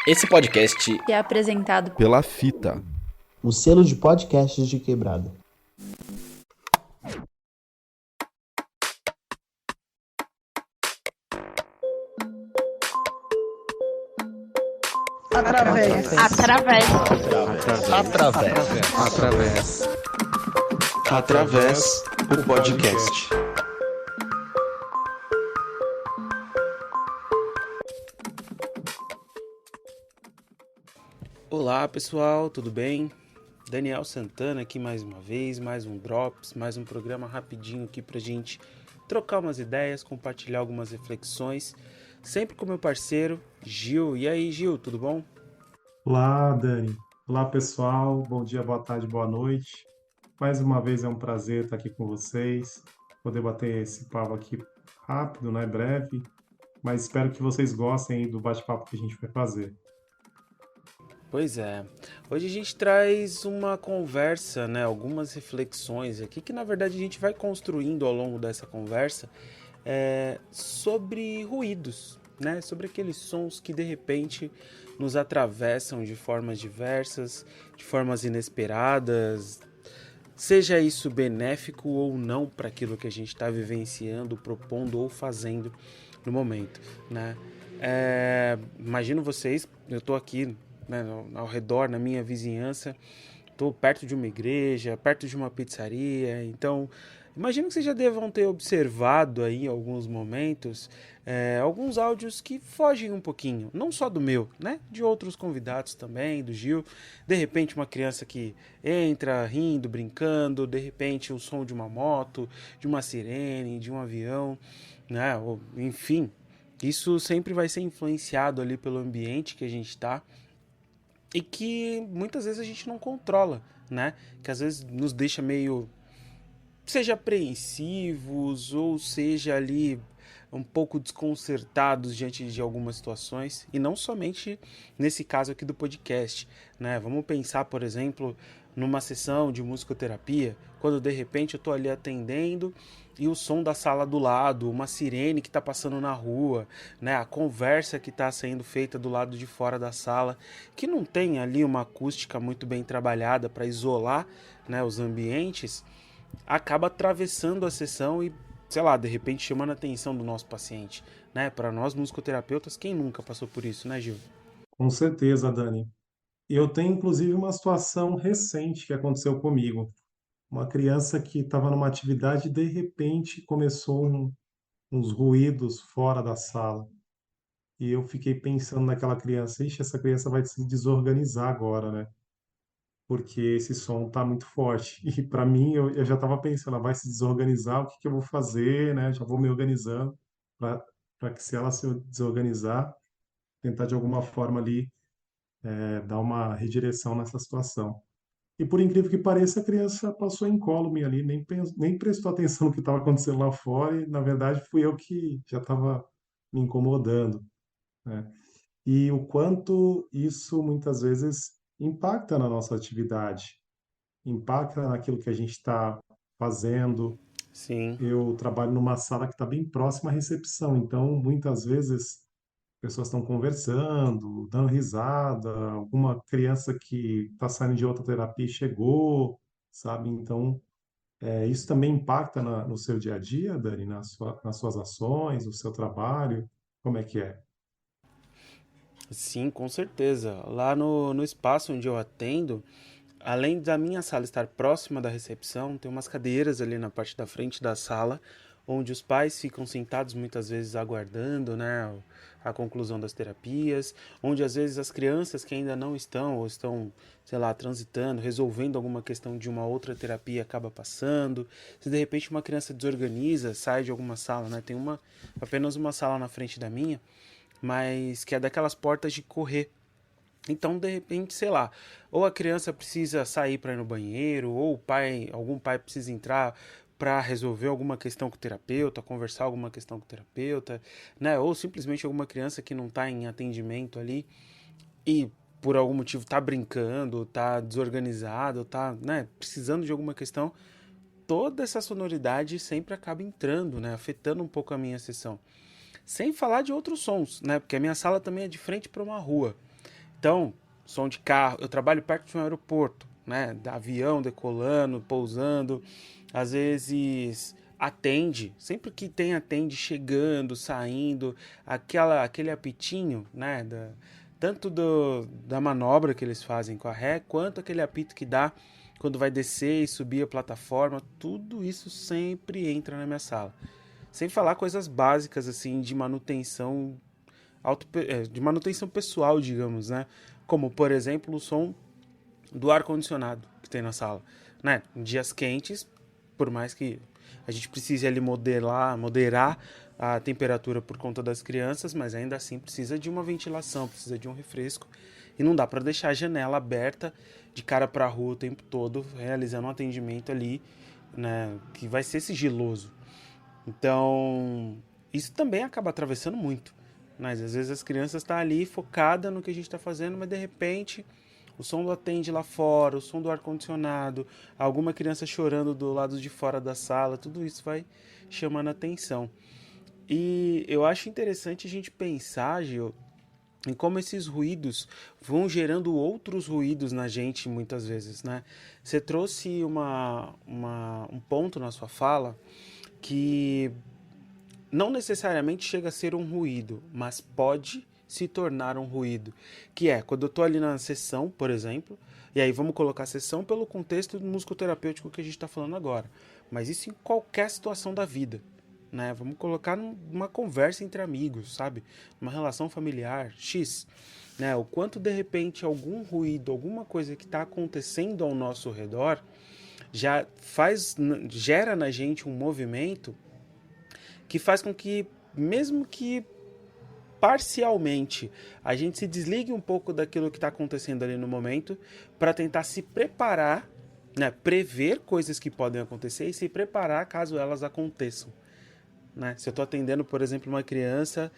Esse podcast é apresentado pela Fita, o selo de podcasts de Quebrada. Através o podcast. Olá pessoal, tudo bem? Daniel Santana aqui mais uma vez, mais um Drops, mais um programa rapidinho aqui pra gente trocar umas ideias, compartilhar algumas reflexões, sempre com meu parceiro Gil. E aí Gil, tudo bom? Olá, Dani. Olá, pessoal. Bom dia, boa tarde, boa noite. Mais uma vez é um prazer estar aqui com vocês, poder bater esse papo aqui rápido, né, breve, mas espero que vocês gostem aí do bate-papo que a gente vai fazer. Pois é, hoje a gente traz uma conversa, né, algumas reflexões aqui que na verdade a gente vai construindo ao longo dessa conversa sobre ruídos, né, sobre aqueles sons que de repente nos atravessam de formas diversas, de formas inesperadas, seja isso benéfico ou não para aquilo que a gente está vivenciando, propondo ou fazendo no momento, né? Imagino vocês, eu estou aqui, né, ao redor, na minha vizinhança, estou perto de uma igreja, perto de uma pizzaria, então imagino que vocês já devam ter observado aí em alguns momentos alguns áudios que fogem um pouquinho, não só do meu, né, de outros convidados também, do Gil, de repente uma criança que entra rindo, brincando, de repente o som de uma moto, de uma sirene, de um avião, né, ou, enfim, isso sempre vai ser influenciado ali pelo ambiente que a gente está, e que muitas vezes a gente não controla, né? Que às vezes nos deixa meio, seja apreensivos ou seja ali um pouco desconcertados diante de algumas situações, e não somente nesse caso aqui do podcast, né? Vamos pensar, por exemplo, numa sessão de musicoterapia, quando de repente eu estou ali atendendo e o som da sala do lado, uma sirene que está passando na rua, né? A conversa que está sendo feita do lado de fora da sala, que não tem ali uma acústica muito bem trabalhada para isolar, né, os ambientes, acaba atravessando a sessão e, sei lá, de repente chamando a atenção do nosso paciente, né? Para nós musicoterapeutas, quem nunca passou por isso, né, Gil? Com certeza, Dani. Eu tenho, inclusive, uma situação recente que aconteceu comigo. Uma criança que estava numa atividade e, de repente, começou uns ruídos fora da sala. E eu fiquei pensando naquela criança, ixi, essa criança vai se desorganizar agora, né? Porque esse som tá muito forte. E para mim, eu já estava pensando, ela vai se desorganizar, o que que eu vou fazer, né? Já vou me organizando para que se ela se desorganizar, tentar de alguma forma ali dar uma redireção nessa situação. E por incrível que pareça, a criança passou incólume ali, nem prestou atenção no que estava acontecendo lá fora, e na verdade fui eu que já estava me incomodando, né? E o quanto isso muitas vezes impacta na nossa atividade, impacta naquilo que a gente está fazendo. Sim. Eu trabalho numa sala que está bem próxima à recepção, então muitas vezes pessoas estão conversando, dando risada, alguma criança que está saindo de outra terapia e chegou, sabe? Então, isso também impacta no seu dia a dia, Dani, nas suas ações, no seu trabalho? Como é que é? Sim, com certeza. Lá no espaço onde eu atendo, além da minha sala estar próxima da recepção, tem umas cadeiras ali na parte da frente da sala, onde os pais ficam sentados muitas vezes aguardando, né, a conclusão das terapias, onde às vezes as crianças que ainda não estão ou estão, sei lá, transitando, resolvendo alguma questão de uma outra terapia acaba passando. Se de repente uma criança desorganiza, sai de alguma sala, né, tem apenas uma sala na frente da minha, mas que é daquelas portas de correr. Então, de repente, sei lá, ou a criança precisa sair para ir no banheiro, ou algum pai precisa entrar para resolver alguma questão com o terapeuta, conversar alguma questão com o terapeuta, né? Ou simplesmente alguma criança que não está em atendimento ali e por algum motivo está brincando, está desorganizado, está, né, precisando de alguma questão. Toda essa sonoridade sempre acaba entrando, né, afetando um pouco a minha sessão. Sem falar de outros sons, né? Porque a minha sala também é de frente para uma rua. Então, som de carro, eu trabalho perto de um aeroporto, né? Avião decolando, pousando, às vezes atende, sempre que tem atende chegando, saindo, aquele apitinho, né? Tanto da manobra que eles fazem com a ré, quanto aquele apito que dá quando vai descer e subir a plataforma, tudo isso sempre entra na minha sala. Sem falar coisas básicas assim de manutenção de manutenção pessoal, digamos, né? Como, por exemplo, o som do ar-condicionado que tem na sala. Né? Em dias quentes, por mais que a gente precise ali moderar a temperatura por conta das crianças, mas ainda assim precisa de uma ventilação, precisa de um refresco. E não dá para deixar a janela aberta de cara para a rua o tempo todo, realizando um atendimento ali, né, que vai ser sigiloso. Então, isso também acaba atravessando muito. Mas às vezes as crianças estão ali focadas no que a gente está fazendo, mas de repente o som do atende lá fora, o som do ar-condicionado, alguma criança chorando do lado de fora da sala, tudo isso vai chamando atenção. E eu acho interessante a gente pensar, Gil, em como esses ruídos vão gerando outros ruídos na gente muitas vezes, né? Você trouxe um ponto na sua fala que não necessariamente chega a ser um ruído, mas pode se tornar um ruído, que é quando eu estou ali na sessão, por exemplo, e aí vamos colocar a sessão pelo contexto musicoterapêutico que a gente está falando agora, mas isso em qualquer situação da vida, né? Vamos colocar numa conversa entre amigos, sabe? Uma relação familiar, X, né? O quanto de repente algum ruído, alguma coisa que está acontecendo ao nosso redor gera na gente um movimento que faz com que, mesmo que parcialmente, a gente se desligue um pouco daquilo que está acontecendo ali no momento para tentar se preparar, né, prever coisas que podem acontecer e se preparar caso elas aconteçam. Né? Se eu estou atendendo, por exemplo, uma criança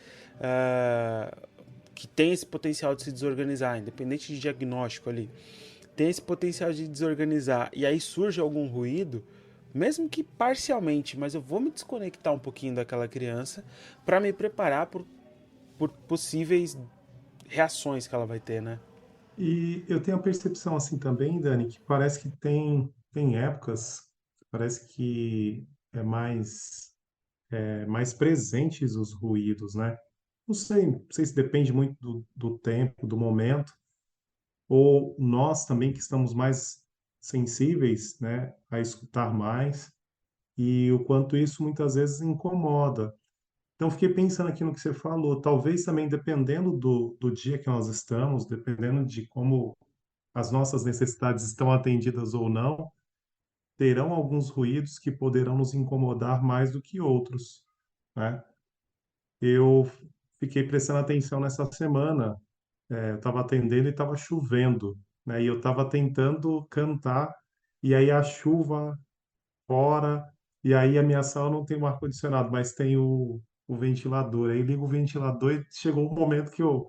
que tem esse potencial de se desorganizar, independente de diagnóstico ali, tem esse potencial de desorganizar e aí surge algum ruído, mesmo que parcialmente, mas eu vou me desconectar um pouquinho daquela criança para me preparar por possíveis reações que ela vai ter, né? E eu tenho a percepção assim também, Dani, que parece que tem épocas, parece que é mais presentes os ruídos, né? Não sei se depende muito do tempo, do momento, ou nós também que estamos mais sensíveis, né, a escutar mais, e o quanto isso muitas vezes incomoda. Então, fiquei pensando aqui no que você falou, talvez também dependendo do dia que nós estamos, dependendo de como as nossas necessidades estão atendidas ou não, terão alguns ruídos que poderão nos incomodar mais do que outros, né? Eu fiquei prestando atenção nessa semana, eu estava atendendo e estava chovendo, né? E eu estava tentando cantar, e aí a chuva fora, e aí a minha sala não tem um ar-condicionado, mas tem o ventilador. Aí ligo o ventilador e chegou um momento que eu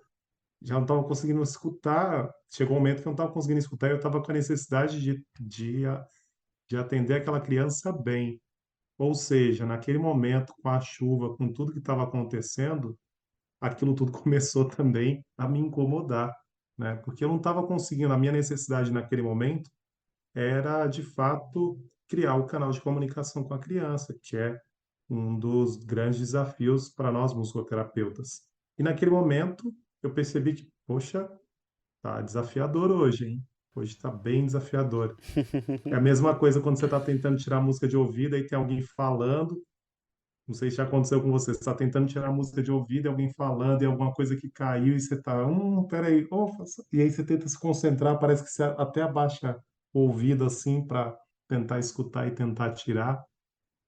já não estava conseguindo escutar, chegou um momento que eu não estava conseguindo escutar, e eu estava com a necessidade de atender aquela criança bem. Ou seja, naquele momento, com a chuva, com tudo que estava acontecendo, aquilo tudo começou também a me incomodar, né? Porque eu não estava conseguindo, a minha necessidade naquele momento era, de fato, criar o canal de comunicação com a criança, que é um dos grandes desafios para nós musicoterapeutas. E naquele momento eu percebi que, poxa, tá desafiador hoje, hein? Hoje está bem desafiador. É a mesma coisa quando você está tentando tirar a música de ouvido e tem alguém falando. Não sei se já aconteceu com você. Você está tentando tirar a música de ouvido e alguém falando e alguma coisa que caiu e você está, peraí, opa, e aí você tenta se concentrar, parece que você até abaixa o ouvido assim para tentar escutar e tentar tirar,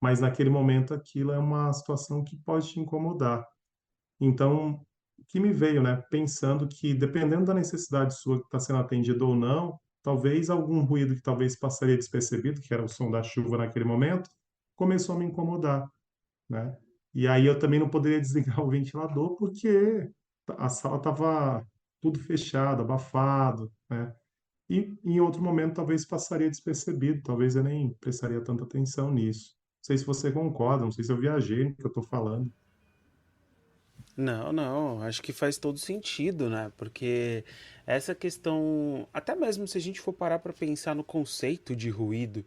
mas naquele momento aquilo é uma situação que pode te incomodar. Então, o que me veio, né, pensando que dependendo da necessidade sua que está sendo atendida ou não, talvez algum ruído que talvez passaria despercebido, que era o som da chuva naquele momento, começou a me incomodar, né? E aí eu também não poderia desligar o ventilador porque a sala estava tudo fechado, abafado, né? E em outro momento talvez passaria despercebido, talvez eu nem prestaria tanta atenção nisso. Não sei se você concorda, não sei se eu viajei no que eu estou falando. Não, não, acho que faz todo sentido, né? Porque essa questão, até mesmo se a gente for parar para pensar no conceito de ruído,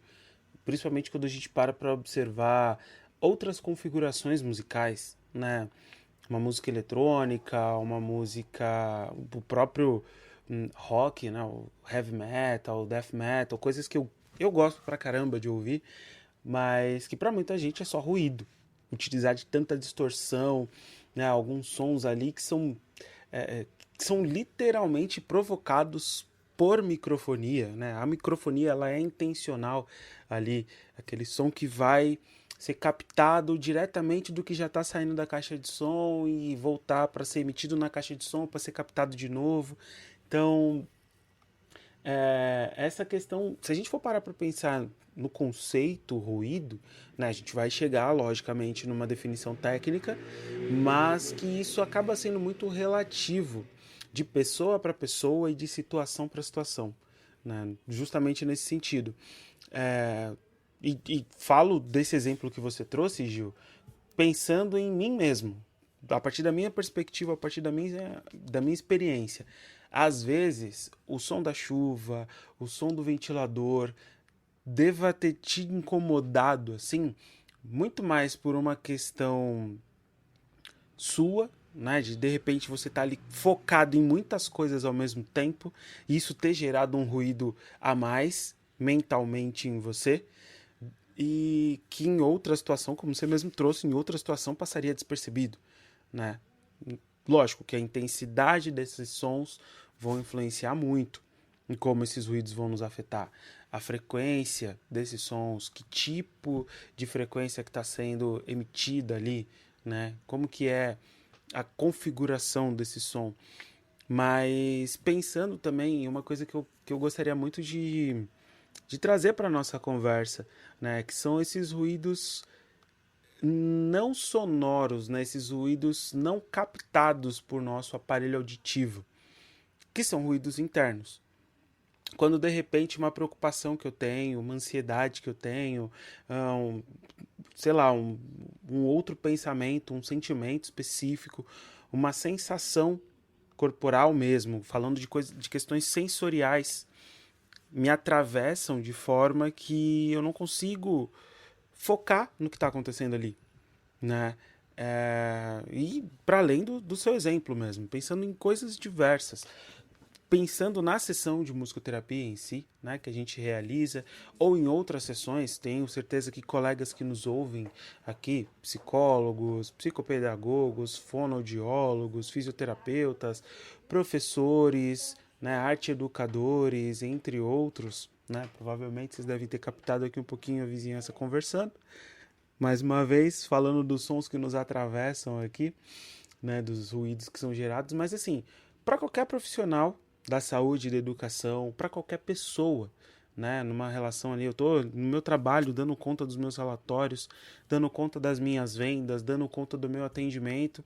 principalmente quando a gente para observar outras configurações musicais, né? Uma música eletrônica, uma música, o próprio rock, né? O heavy metal, o death metal, coisas que eu gosto pra caramba de ouvir, mas que pra muita gente é só ruído. Utilizar de tanta distorção, né? Alguns sons ali que são literalmente provocados por microfonia, né? A microfonia ela é intencional ali, aquele som que vai ser captado diretamente do que já está saindo da caixa de som e voltar para ser emitido na caixa de som para ser captado de novo. Então, essa questão, se a gente for parar para pensar no conceito ruído, né, a gente vai chegar, logicamente, numa definição técnica, mas que isso acaba sendo muito relativo de pessoa para pessoa e de situação para situação, né, justamente nesse sentido. É, e falo desse exemplo que você trouxe, Gil, pensando em mim mesmo, a partir da minha perspectiva, a partir da minha experiência. Às vezes, o som da chuva, o som do ventilador, deva ter te incomodado, assim, muito mais por uma questão sua, né? De repente você tá ali focado em muitas coisas ao mesmo tempo, e isso ter gerado um ruído a mais mentalmente em você, e que em outra situação, como você mesmo trouxe, em outra situação passaria despercebido, né? Lógico que a intensidade desses sons vão influenciar muito em como esses ruídos vão nos afetar. A frequência desses sons, que tipo de frequência que está sendo emitida ali, né? Como que é a configuração desse som. Mas pensando também em uma coisa que eu gostaria muito de trazer para a nossa conversa, né? Que são esses ruídos não sonoros, né? Esses ruídos não captados por nosso aparelho auditivo, que são ruídos internos. Quando de repente uma preocupação que eu tenho, uma ansiedade que eu tenho, um, sei lá, um outro pensamento, um sentimento específico, uma sensação corporal mesmo, falando de questões sensoriais, me atravessam de forma que eu não consigo focar no que está acontecendo ali, né? E para além do seu exemplo mesmo, pensando em coisas diversas, pensando na sessão de musicoterapia em si, né, que a gente realiza, ou em outras sessões, tenho certeza que colegas que nos ouvem aqui, psicólogos, psicopedagogos, fonoaudiólogos, fisioterapeutas, professores, né, arte educadores, entre outros, né, provavelmente vocês devem ter captado aqui um pouquinho a vizinhança conversando, mais uma vez, falando dos sons que nos atravessam aqui, né, dos ruídos que são gerados, mas assim, para qualquer profissional da saúde e da educação, para qualquer pessoa, né, numa relação ali, eu tô no meu trabalho dando conta dos meus relatórios, dando conta das minhas vendas, dando conta do meu atendimento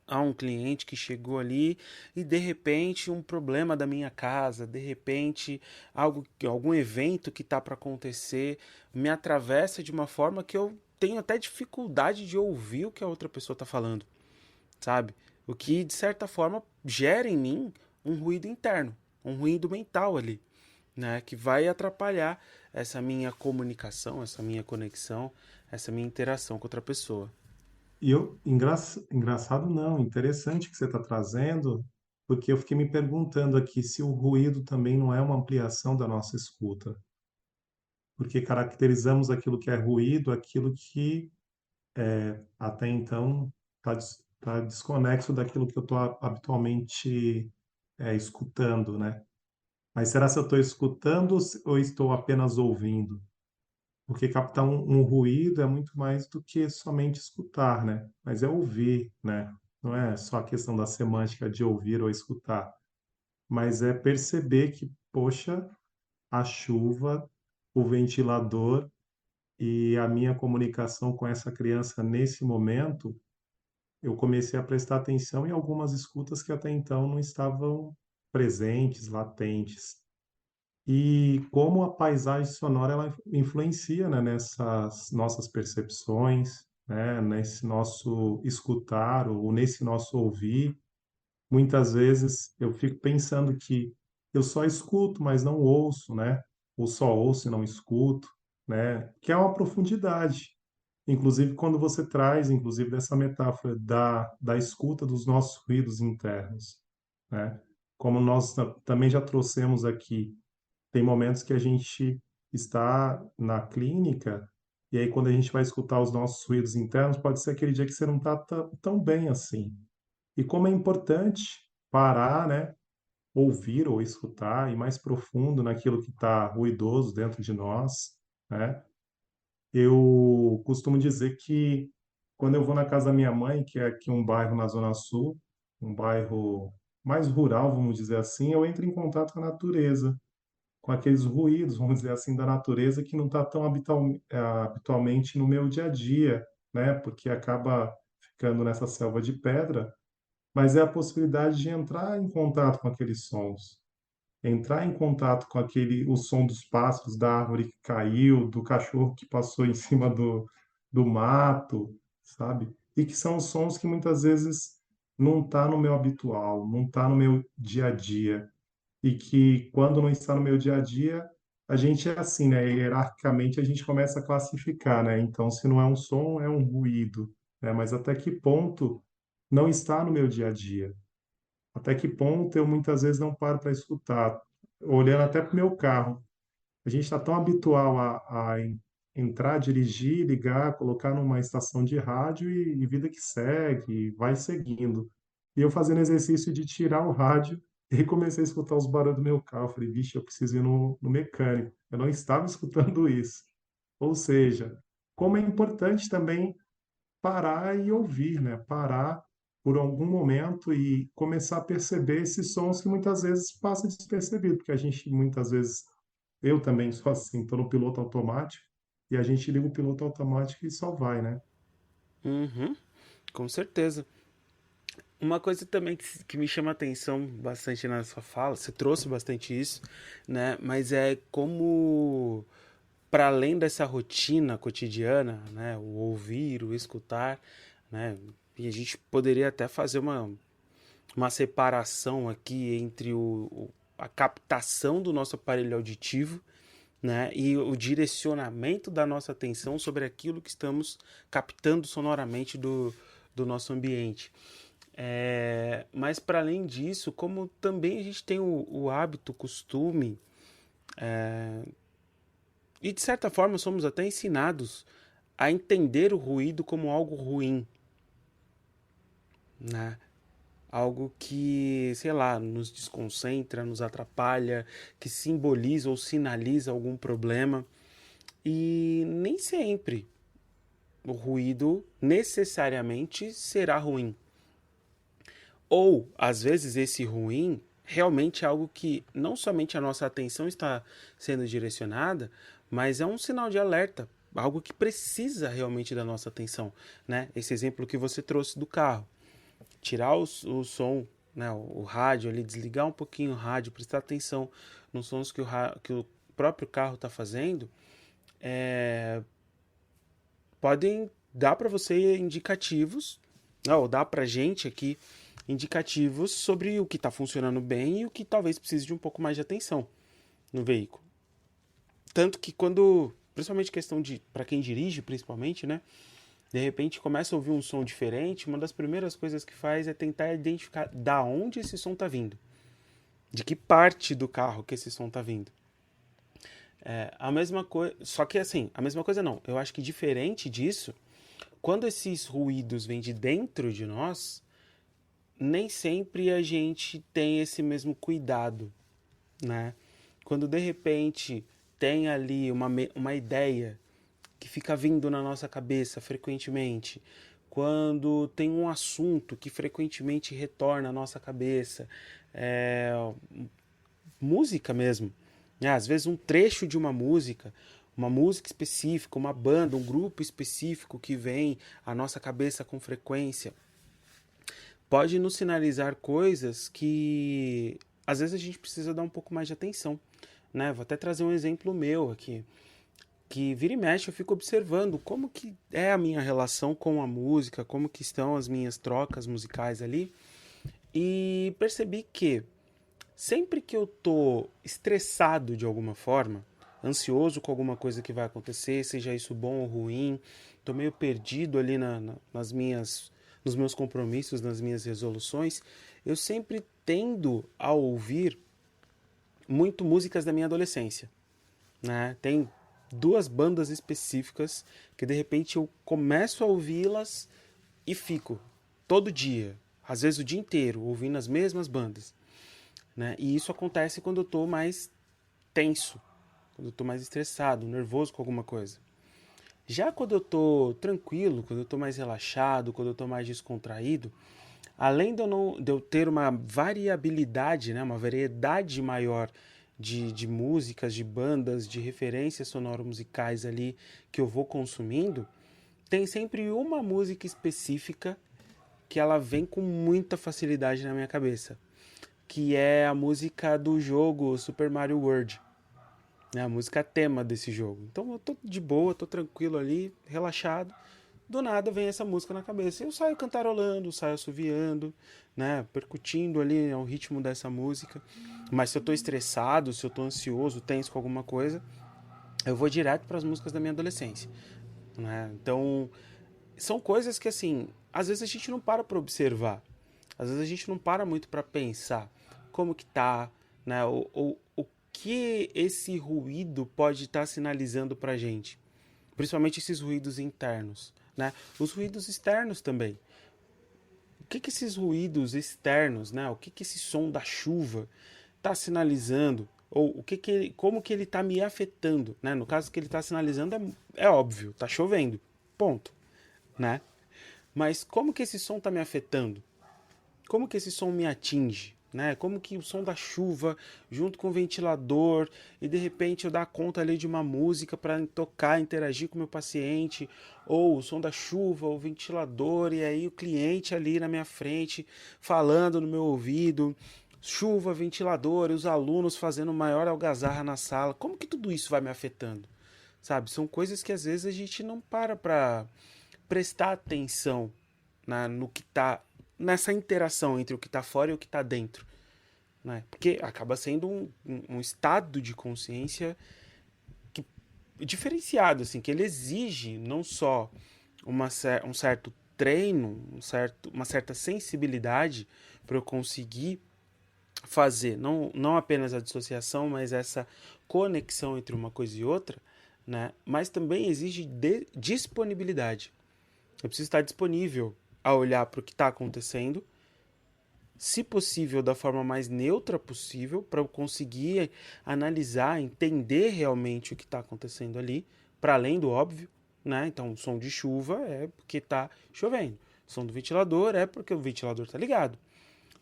a um cliente que chegou ali e de repente um problema da minha casa, de repente algum evento que está para acontecer me atravessa de uma forma que eu tenho até dificuldade de ouvir o que a outra pessoa está falando, sabe? O que de certa forma gera em mim um ruído interno, um ruído mental ali, né, que vai atrapalhar essa minha comunicação, essa minha conexão, essa minha interação com outra pessoa. E engraçado não, interessante que você está trazendo, porque eu fiquei me perguntando aqui se o ruído também não é uma ampliação da nossa escuta, porque caracterizamos aquilo que é ruído, aquilo que até então tá desconexo daquilo que eu estou habitualmente escutando, né? Mas será se eu estou escutando ou estou apenas ouvindo? Porque captar um ruído é muito mais do que somente escutar, né? Mas é ouvir, né? Não é só a questão da semântica de ouvir ou escutar, mas é perceber que, poxa, a chuva, o ventilador e a minha comunicação com essa criança nesse momento, eu comecei a prestar atenção em algumas escutas que até então não estavam presentes, latentes. E como a paisagem sonora ela influencia, né, nessas nossas percepções. né, nesse nosso escutar ou nesse nosso ouvir. Muitas vezes eu fico pensando que eu só escuto, mas não ouço, né? Ou só ouço e não escuto, né? Que é uma profundidade. Inclusive, quando você traz, inclusive, dessa metáfora da escuta dos nossos ruídos internos, né? Como nós também já trouxemos aqui, tem momentos que a gente está na clínica e aí quando a gente vai escutar os nossos ruídos internos, pode ser aquele dia que você não está tão bem assim. E como é importante parar, né? Ouvir ou escutar, ir mais profundo naquilo que está ruidoso dentro de nós, né? Eu costumo dizer que quando eu vou na casa da minha mãe, que é aqui um bairro na Zona Sul, um bairro mais rural, vamos dizer assim, eu entro em contato com a natureza, com aqueles ruídos, vamos dizer assim, da natureza que não está tão habitualmente no meu dia a dia, né? Porque acaba ficando nessa selva de pedra, mas é a possibilidade de entrar em contato com aqueles sons, entrar em contato com o som dos pássaros, da árvore que caiu, do cachorro que passou em cima do mato, sabe? E que são sons que muitas vezes não está no meu habitual, não está no meu dia a dia. E que quando não está no meu dia a dia, a gente é assim, né? Hierarquicamente a gente começa a classificar, né? Então, se não é um som, é um ruído, né? Mas até que ponto não está no meu dia a dia? Até que ponto eu muitas vezes não paro para escutar, olhando até para o meu carro. A gente está tão habitual a entrar, dirigir, ligar, colocar numa estação de rádio e vida que segue, vai seguindo. E eu fazendo exercício de tirar o rádio e comecei a escutar os barulhos do meu carro. Eu falei, vixe, eu preciso ir no mecânico. Eu não estava escutando isso. Ou seja, como é importante também parar e ouvir, né? Parar por algum momento e começar a perceber esses sons que muitas vezes passam despercebido, porque a gente muitas vezes, eu também sou assim, estou no piloto automático e a gente liga o piloto automático e só vai, né? Uhum, com certeza. Uma coisa também que me chama a atenção bastante na sua fala, você trouxe bastante isso, né? Mas é como, para além dessa rotina cotidiana, né? O ouvir, o escutar, né? E a gente poderia até fazer uma separação aqui entre a captação do nosso aparelho auditivo, né? E o direcionamento da nossa atenção sobre aquilo que estamos captando sonoramente do nosso ambiente. Mas para além disso, como também a gente tem o hábito, o costume, e de certa forma somos até ensinados a entender o ruído como algo ruim, né? Algo que, sei lá, nos desconcentra, nos atrapalha, que simboliza ou sinaliza algum problema. E nem sempre o ruído necessariamente será ruim. Ou, às vezes, esse ruim realmente é algo que não somente a nossa atenção está sendo direcionada, mas é um sinal de alerta, algo que precisa realmente da nossa atenção, né? Esse exemplo que você trouxe do carro, tirar o som, né, o rádio ali, desligar um pouquinho o rádio, prestar atenção nos sons que o próprio carro está fazendo, é, podem dar para você indicativos, ou dar para gente aqui indicativos sobre o que está funcionando bem e o que talvez precise de um pouco mais de atenção no veículo. Tanto que quando, principalmente questão de, para quem dirige principalmente, né, de repente começa a ouvir um som diferente, uma das primeiras coisas que faz é tentar identificar da onde esse som está vindo, de que parte do carro que esse som está vindo. A mesma coisa, só que assim, a mesma coisa não. Eu acho que diferente disso, quando esses ruídos vêm de dentro de nós, nem sempre a gente tem esse mesmo cuidado, né? Quando de repente tem ali uma ideia que fica vindo na nossa cabeça frequentemente, quando tem um assunto que frequentemente retorna à nossa cabeça, é, música mesmo, né? Às vezes um trecho de uma música específica, uma banda, um grupo específico que vem à nossa cabeça com frequência, pode nos sinalizar coisas que às vezes a gente precisa dar um pouco mais de atenção, né? Vou até trazer um exemplo meu aqui. que vira e mexe eu fico observando como que é a minha relação com a música, como que estão as minhas trocas musicais ali, e percebi que sempre que eu tô estressado de alguma forma, ansioso com alguma coisa que vai acontecer, seja isso bom ou ruim, tô meio perdido ali nas minhas, nos meus compromissos, nas minhas resoluções, eu sempre tendo a ouvir muito músicas da minha adolescência, né? Tem duas bandas específicas que de repente eu começo a ouvi-las e fico todo dia, às vezes o dia inteiro, ouvindo as mesmas bandas, né? E isso acontece quando eu tô mais tenso, quando eu tô mais estressado, nervoso com alguma coisa. Já quando eu tô tranquilo, quando eu tô mais relaxado, quando eu tô mais descontraído, além de eu ter uma variabilidade, né, uma variedade maior de músicas, de bandas, de referências sonoro-musicais ali que eu vou consumindo, tem sempre uma música específica que ela vem com muita facilidade na minha cabeça, que é a música do jogo Super Mario World, né, a música tema desse jogo. Então eu tô de boa, tô tranquilo ali, relaxado. Do nada vem essa música na cabeça. Eu saio cantarolando, saio assoviando, né, percutindo ali ao ritmo dessa música. Mas se eu tô estressado, se eu tô ansioso, tenso com alguma coisa, eu vou direto para as músicas da minha adolescência, né? Então, são coisas que assim, às vezes a gente não para observar. Às vezes a gente não para muito para pensar como que tá, né? O que esse ruído pode estar sinalizando pra gente. Principalmente esses ruídos internos, né? Os ruídos externos também. O que que esses ruídos externos, né? O que que esse som da chuva está sinalizando? Ou o que que como que ele está me afetando, né? No caso que ele está sinalizando é óbvio, tá chovendo, ponto, né? Mas como que esse som está me afetando? Como que esse som me atinge? Né? Como que o som da chuva junto com o ventilador e de repente eu dar conta ali de uma música para tocar, interagir com o meu paciente, ou o som da chuva, o ventilador e aí o cliente ali na minha frente falando no meu ouvido, chuva, ventilador e os alunos fazendo maior algazarra na sala. Como que tudo isso vai me afetando? Sabe? São coisas que às vezes a gente não para prestar atenção no que está nessa interação entre o que está fora e o que está dentro, né? Porque acaba sendo um estado de consciência que, diferenciado, assim, que ele exige não só um certo treino, uma certa sensibilidade para eu conseguir fazer não apenas a dissociação, mas essa conexão entre uma coisa e outra, né? Mas também exige disponibilidade. Eu preciso estar disponível a olhar para o que está acontecendo, se possível da forma mais neutra possível, para eu conseguir analisar, entender realmente o que está acontecendo ali, para além do óbvio, né? Então, o som de chuva é porque está chovendo. O som do ventilador é porque o ventilador está ligado.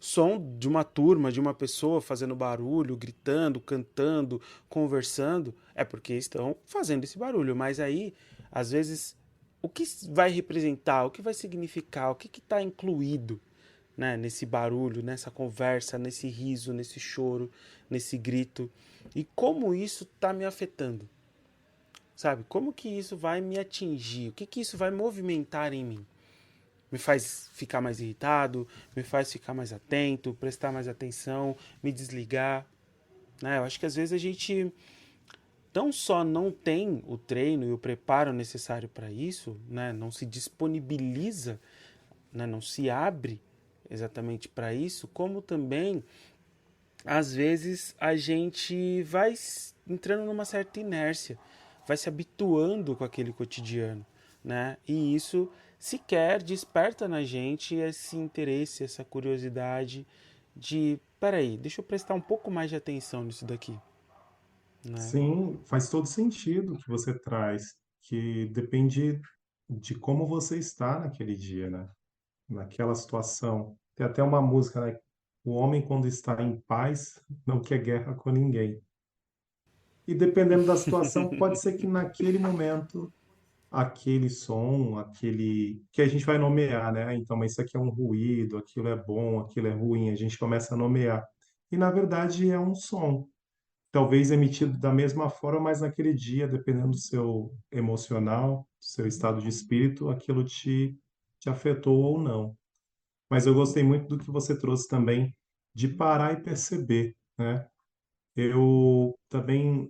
Som de uma turma, de uma pessoa fazendo barulho, gritando, cantando, conversando, é porque estão fazendo esse barulho. Mas aí, às vezes, o que vai representar, o que vai significar, o que está incluído, né, nesse barulho, nessa conversa, nesse riso, nesse choro, nesse grito, e como isso está me afetando, sabe? Como que isso vai me atingir? O que que isso vai movimentar em mim? Me faz ficar mais irritado, me faz ficar mais atento, prestar mais atenção, me desligar, né? Eu acho que às vezes a gente não só não tem o treino e o preparo necessário para isso, né? Não se disponibiliza, né? Não se abre exatamente para isso, como também às vezes a gente vai entrando numa certa inércia, vai se habituando com aquele cotidiano, né? E isso sequer desperta na gente esse interesse, essa curiosidade de, peraí, deixa eu prestar um pouco mais de atenção nisso daqui, né? Sim, faz todo sentido o que você traz, que depende de como você está naquele dia, né? Naquela situação. Tem até uma música, né? O homem, quando está em paz, não quer guerra com ninguém. E dependendo da situação, pode ser que naquele momento, aquele som, aquele que a gente vai nomear, né? Então, mas isso aqui é um ruído, aquilo é bom, aquilo é ruim, a gente começa a nomear. E na verdade é um som. talvez emitido da mesma forma, mas naquele dia, dependendo do seu emocional, do seu estado de espírito, aquilo te afetou ou não. Mas eu gostei muito do que você trouxe também, de parar e perceber, né? Eu também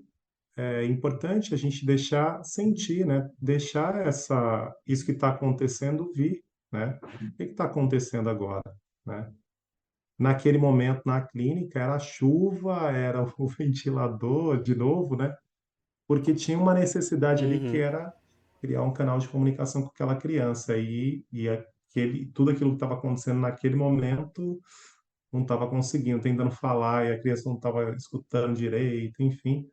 é importante a gente deixar sentir, né? Deixar isso que está acontecendo vir, né? O que está acontecendo agora, né? Naquele momento na clínica era a chuva, era o ventilador de novo, né? Porque tinha uma necessidade ali que Uhum. era criar um canal de comunicação com aquela criança tudo aquilo que estava acontecendo naquele momento não estava conseguindo, tentando falar e a criança não estava escutando direito, enfim.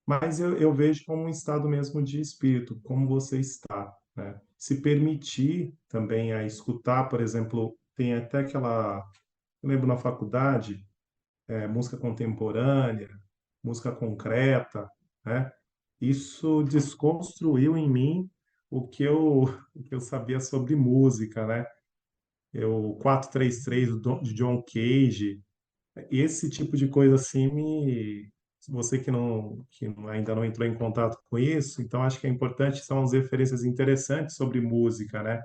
Mas eu vejo como um estado mesmo de espírito, como você está, né? Se permitir também a escutar, por exemplo, tem até eu lembro na faculdade, música contemporânea, música concreta, né? Isso desconstruiu em mim o que eu sabia sobre música, né? Eu 433 de John Cage, esse tipo de coisa assim você ainda não entrou em contato com isso, então acho que é importante, são as referências interessantes sobre música, né?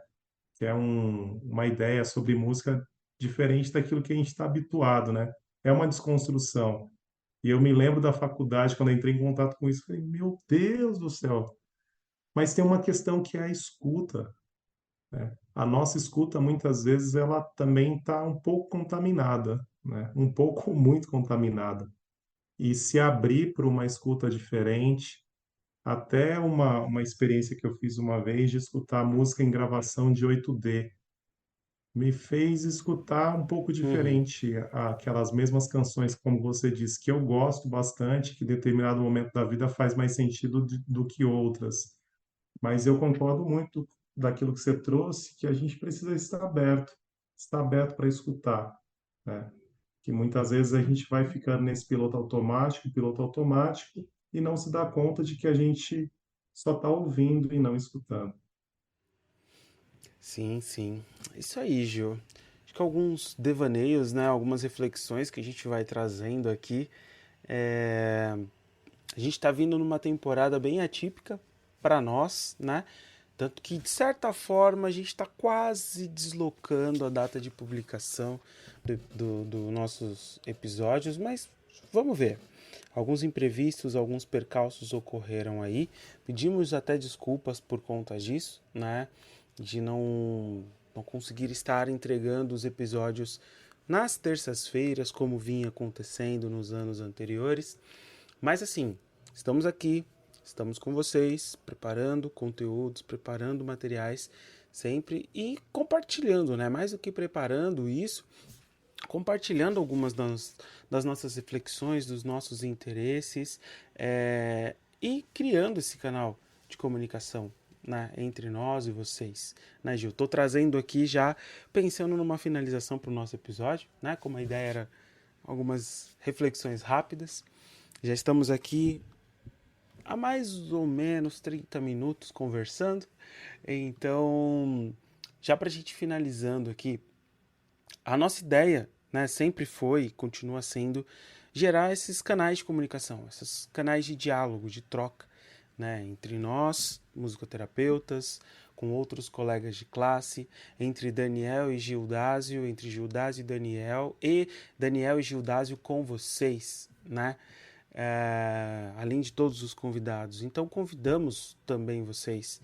Que é uma ideia sobre música diferente daquilo que a gente está habituado, né? É uma desconstrução. E eu me lembro da faculdade, quando eu entrei em contato com isso, falei, meu Deus do céu! Mas tem uma questão que é a escuta, né? A nossa escuta, muitas vezes, ela também está um pouco contaminada, né? Um pouco muito contaminada. E se abrir para uma escuta diferente, até uma experiência que eu fiz uma vez de escutar música em gravação de 8D, me fez escutar um pouco Uhum. diferente aquelas mesmas canções, como você disse, que eu gosto bastante, que em determinado momento da vida faz mais sentido do que outras. Mas eu concordo muito daquilo que você trouxe, que a gente precisa estar aberto para escutar, né? Que muitas vezes a gente vai ficando nesse piloto automático, e não se dá conta de que a gente só está ouvindo e não escutando. Sim, sim. Isso aí, Gil. Acho que alguns devaneios, né? Algumas reflexões que a gente vai trazendo aqui. É, A gente está vindo numa temporada bem atípica para nós, né? Tanto que, de certa forma, a gente está quase deslocando a data de publicação do nossos episódios, mas vamos ver. Alguns imprevistos, alguns percalços ocorreram aí. Pedimos até desculpas por conta disso, né? De não conseguir estar entregando os episódios nas terças-feiras, como vinha acontecendo nos anos anteriores. Mas assim, estamos aqui, estamos com vocês, preparando conteúdos, preparando materiais sempre e compartilhando, né? Mais do que preparando isso, compartilhando algumas das nossas reflexões, dos nossos interesses e criando esse canal de comunicação, né, entre nós e vocês, né, Gil? Tô trazendo aqui já pensando numa finalização para o nosso episódio, né? Como a ideia era algumas reflexões rápidas. Já estamos aqui há mais ou menos 30 minutos conversando. Então, já para a gente finalizando aqui, a nossa ideia, né, sempre foi e continua sendo gerar esses canais de comunicação, esses canais de diálogo, de troca, né, entre nós, musicoterapeutas, com outros colegas de classe, entre Daniel e Gildásio, entre Gildásio e Daniel e Gildásio com vocês, né? Além de todos os convidados. Então convidamos também vocês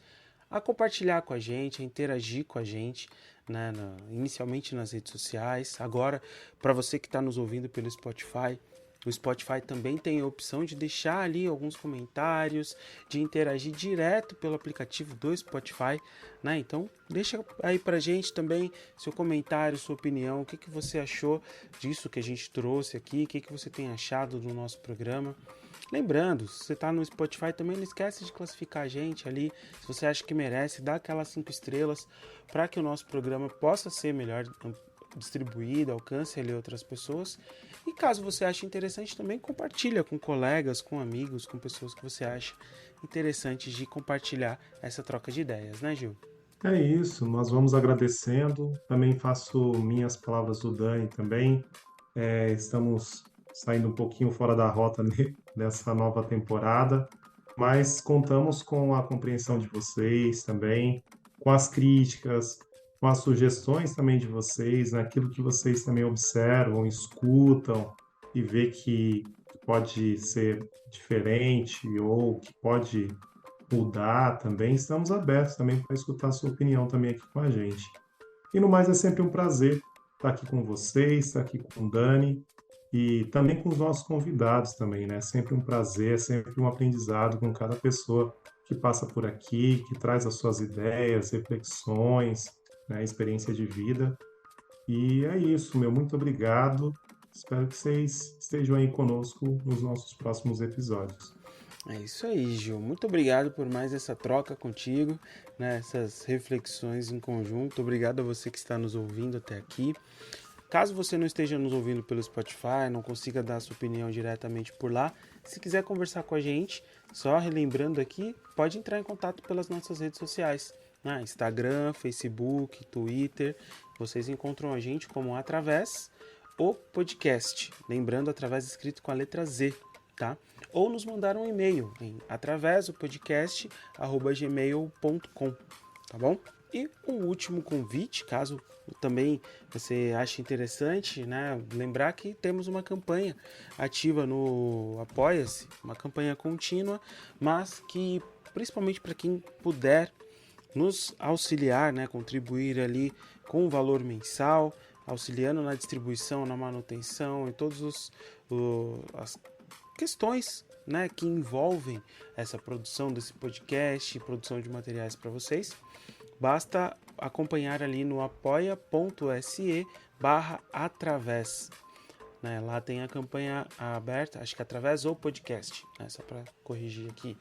a compartilhar com a gente, a interagir com a gente, né, inicialmente nas redes sociais. Agora, para você que está nos ouvindo pelo Spotify, o Spotify também tem a opção de deixar ali alguns comentários, de interagir direto pelo aplicativo do Spotify, né? Então, deixa aí pra gente também seu comentário, sua opinião, o que, que você achou disso que a gente trouxe aqui, o que, que você tem achado do nosso programa. Lembrando, se você está no Spotify, também não esquece de classificar a gente ali, se você acha que merece, dá aquelas 5 estrelas para que o nosso programa possa ser melhor distribuído, alcance ali outras pessoas. E caso você ache interessante, também compartilha com colegas, com amigos, com pessoas que você acha interessantes de compartilhar essa troca de ideias, né, Gil? É isso, nós vamos agradecendo. Também faço minhas palavras do Dani também. Estamos saindo um pouquinho fora da rota nessa nova temporada, mas contamos com a compreensão de vocês também, com as críticas, com as sugestões também de vocês, naquilo que vocês também observam, escutam e vê que pode ser diferente ou que pode mudar também. Estamos abertos também para escutar a sua opinião também aqui com a gente. E no mais, é sempre um prazer estar aqui com vocês, estar aqui com o Dani e também com os nossos convidados também, né? Sempre um prazer, sempre um aprendizado com cada pessoa que passa por aqui, que traz as suas ideias, reflexões, né? Experiência de vida. E é isso, meu muito obrigado. Espero que vocês estejam aí conosco nos nossos próximos episódios. É isso aí, Gil. Muito obrigado por mais essa troca contigo, né? Essas reflexões em conjunto. Obrigado a você que está nos ouvindo até aqui. Caso você não esteja nos ouvindo pelo Spotify, não consiga dar sua opinião diretamente por lá, se quiser conversar com a gente, só relembrando aqui, pode entrar em contato pelas nossas redes sociais, né? Instagram, Facebook, Twitter. Vocês encontram a gente como através o podcast, lembrando através escrito com a letra Z, tá? Ou nos mandar um e-mail em através do podcast@gmail.com, tá bom? E um último convite, caso também você ache interessante, né? Lembrar que temos uma campanha ativa no Apoia-se, uma campanha contínua, mas que principalmente para quem puder nos auxiliar, né? Contribuir ali com um valor mensal, auxiliando na distribuição, na manutenção e todas as questões, né, que envolvem essa produção desse podcast, produção de materiais para vocês. Basta acompanhar ali no apoia.se/através. Né? Lá tem a campanha aberta, acho que através ou podcast, né? Só para corrigir aqui.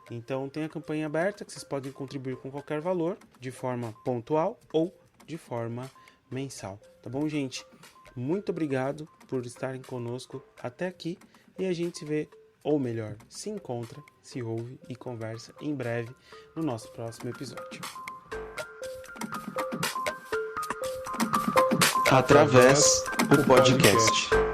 Então tem a campanha aberta que vocês podem contribuir com qualquer valor, de forma pontual ou de forma mensal. Tá bom, gente? Muito obrigado por estarem conosco até aqui e a gente se vê, ou melhor, se encontra, se ouve e conversa em breve no nosso próximo episódio. Através o podcast.